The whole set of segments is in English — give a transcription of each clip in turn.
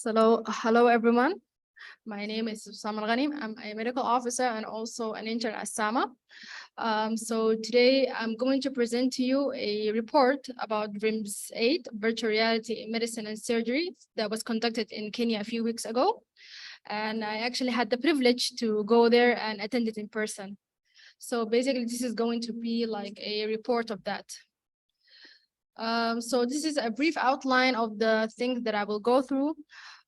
Hello everyone. My name is Mirghani. I'm a medical officer and also an intern at SAMA. So today I'm going to present to you a report about VRiMS 8, Virtual Reality in Medicine and Surgery, that was conducted in Kenya a few weeks ago. And I actually had the privilege to go there and attend it in person. So basically this is going to be like a report of that. So this is a brief outline of the things that I will go through.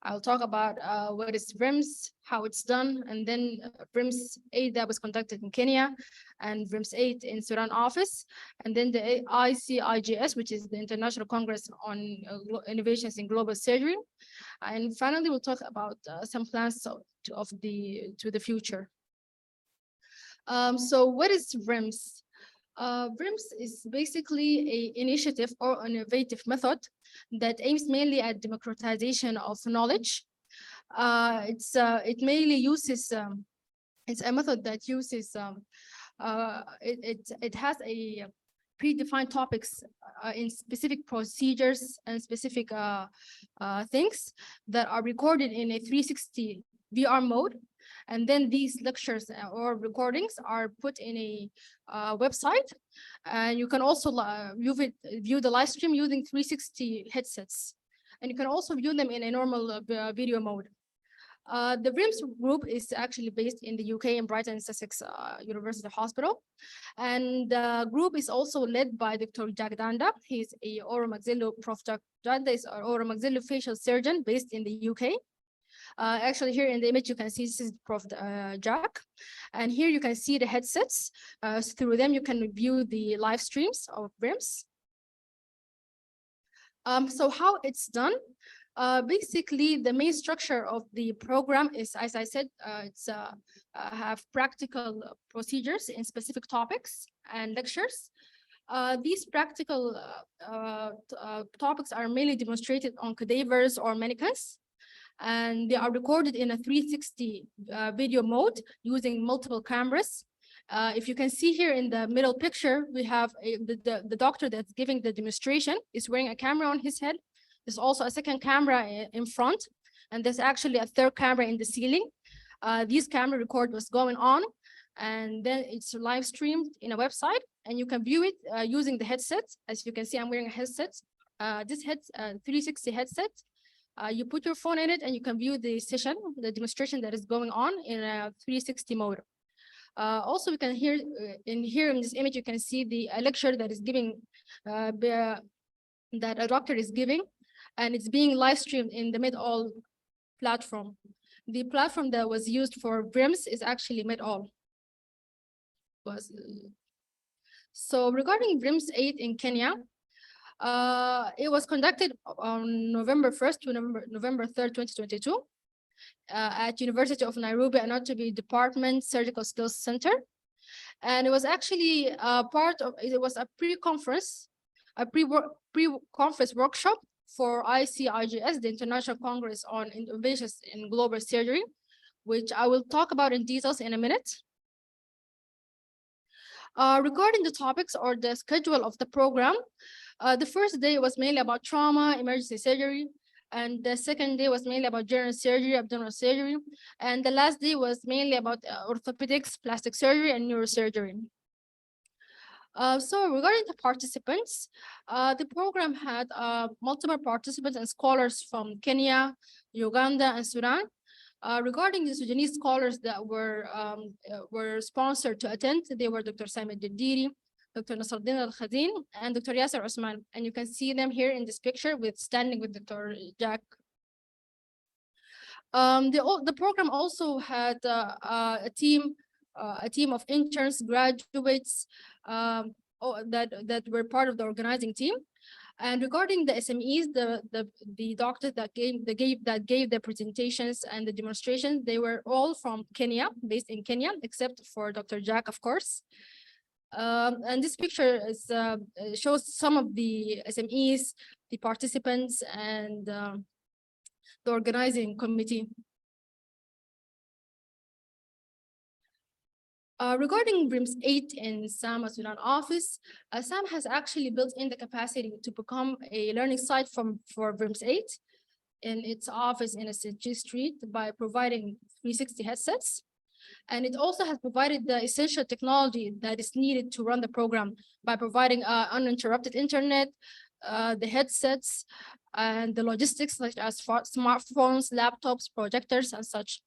I'll talk about what is VRiMS, how it's done, and then VRiMS 8 that was conducted in Kenya, and VRiMS 8 in Sudan office, and then the ICIGS, which is the International Congress on Innovations in Global Surgery. And finally, we'll talk about some plans to the future. So what is VRiMS? VRiMS is basically an initiative or innovative method that aims mainly at democratization of knowledge. It mainly uses it's a method that uses it has a predefined topics in specific procedures and specific things that are recorded in a 360 VR mode. And then these lectures or recordings are put in a website, and you can also view the live stream using 360 headsets, and you can also view them in a normal video mode. The VRiMS group is actually based in the UK in Brighton and Sussex University Hospital, and the group is also led by Dr. Jack Danda. He's a Prof. Jack Danda is an oromaxillofacial surgeon based in the UK. Actually, here in the image, you can see this is Prof. Jack. And here you can see the headsets. Through them, you can view the live streams of VRiMS. So how it's done? Basically, the main structure of the program is, as I said, have practical procedures in specific topics and lectures. These practical topics are mainly demonstrated on cadavers or mannequins, and they are recorded in a 360 video mode using multiple cameras. If you can see here in the middle picture, we have the doctor that's giving the demonstration is wearing a camera on his head. There's also a second camera in front, and there's actually a third camera in the ceiling. This camera record what's going on, and then it's live streamed in a website, and you can view it using the headset. As you can see, I'm wearing a headset. This 360 headset. You put your phone in it and you can view the session, the demonstration that is going on in a 360 mode. Also, we can hear in this image, you can see the lecture that is giving, that a doctor is giving, and it's being live streamed in the MedAll platform. The platform that was used for VRiMS is actually MedAll. So regarding VRiMS 8 in Kenya, it was conducted on November 1st to November 3rd, 2022 at University of Nairobi Anatomy Department Surgical Skills Center. And it was actually it was a pre-conference workshop for ICIGS, the International Congress on Innovations in Global Surgery, which I will talk about in details in a minute. Regarding the topics or the schedule of the program, the first day was mainly about trauma, emergency surgery, and the second day was mainly about general surgery, abdominal surgery, and the last day was mainly about orthopedics, plastic surgery, and neurosurgery. So regarding the participants, the program had multiple participants and scholars from Kenya, Uganda, and Sudan. Regarding the Sudanese scholars that were sponsored to attend, they were Dr. Simon Dindiri, Dr. Nasruddin Al-Khadin, and Dr. Yasser Osman. And you can see them here in this picture standing with Dr. Jack. The program also had a team of interns, graduates that were part of the organizing team. And regarding the SMEs, the doctors that gave the presentations and the demonstrations, they were all from Kenya, based in Kenya, except for Dr. Jack, of course. And this picture shows some of the SMEs, the participants, and the organizing committee. Regarding VRiMS 8 in SAMA Sudan office, SAM has actually built in the capacity to become a learning site for VRiMS 8. in its office in ICIGS Street by providing 360 headsets. And it also has provided the essential technology that is needed to run the program by providing uninterrupted internet, the headsets, and the logistics such as smartphones, laptops, projectors, and such.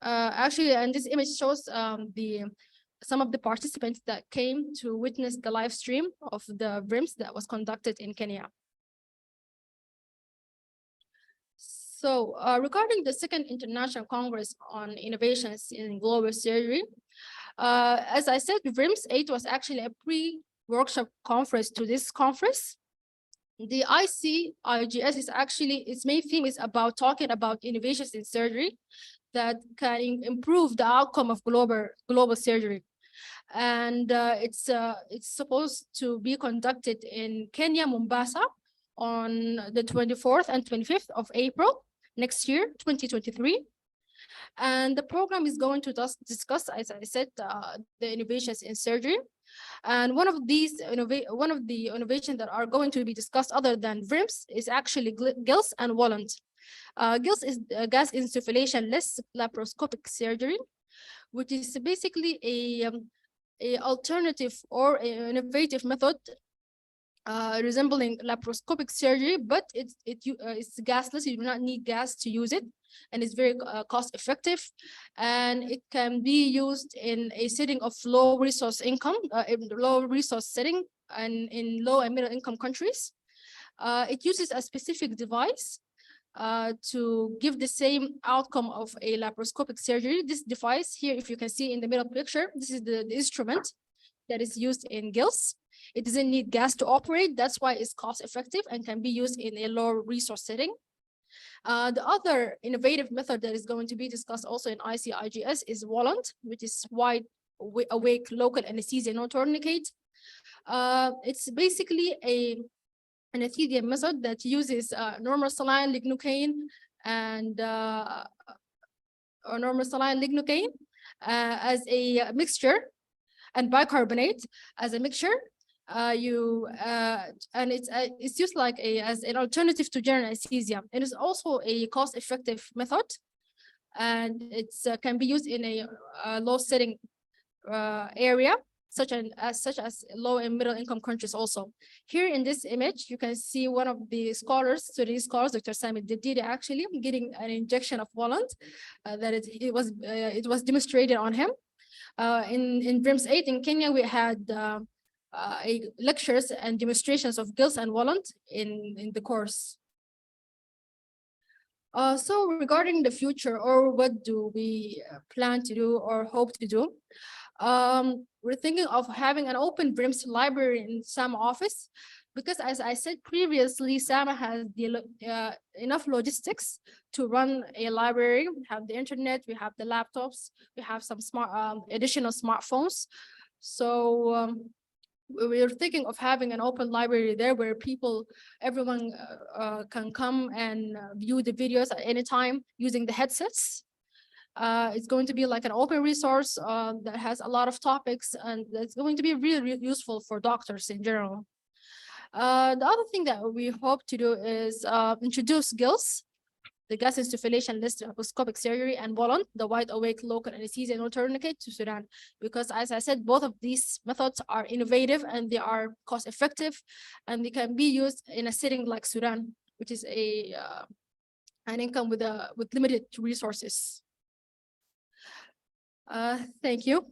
Actually, and this image shows some of the participants that came to witness the live stream of the VRiMS that was conducted in Kenya. So regarding the Second International Congress on Innovations in Global Surgery, as I said, VRiMS 8 was actually a pre-workshop conference to this conference. The ICIGS is actually, its main theme is about talking about innovations in surgery that can improve the outcome of global surgery. And it's supposed to be conducted in Kenya, Mombasa, on the 24th and 25th of April next year, 2023. And the program is going to discuss, as I said, the innovations in surgery. And one of the innovations that are going to be discussed other than VRiMS is actually GILS and Wallant. GILS is gas insufflation-less laparoscopic surgery, which is basically a alternative or an innovative method resembling laparoscopic surgery, but it's gasless. You do not need gas to use it, and it's very cost effective, and it can be used in a setting of low resource income, low resource setting, and in low and middle income countries. It uses a specific device to give the same outcome of a laparoscopic surgery. This device here, if you can see in the middle picture, this is the instrument that is used in GILS. It doesn't need gas to operate. That's why it's cost effective and can be used in a low resource setting. The other innovative method that is going to be discussed also in ICIGS is Wallant, which is wide awake local anesthesia, no tourniquet. It's basically an anesthesia method that uses normal saline lignocaine and normal saline lignocaine as a mixture, and bicarbonate as a mixture. And it's used like as an alternative to general anesthesia. It is also a cost-effective method, and it can be used in a low setting area, such as low and middle income countries also. Here in this image, you can see one of the scholars, Sudanese scholars, Dr. Sami Dediri, actually getting an injection of Wallant that it was demonstrated on him. In VRiMS 8 in Kenya, we had lectures and demonstrations of GILS and Wallant in the course. So regarding the future, or what do we plan to do or hope to do? We're thinking of having an open VRiMS library in SAMA office, because as I said previously, SAMA has enough logistics to run a library. We have the internet, we have the laptops, we have some additional smartphones. So we're thinking of having an open library there where everyone can come and view the videos at any time using the headsets. It's going to be like an open resource that has a lot of topics, and it's going to be really useful for doctors in general. The other thing that we hope to do is introduce GILS, the gas insufflation-less laparoscopic surgery, and Wallant, the wide-awake local anesthesia no tourniquet, to Sudan. Because as I said, both of these methods are innovative and they are cost-effective, and they can be used in a setting like Sudan, which is an income with limited resources. Thank you.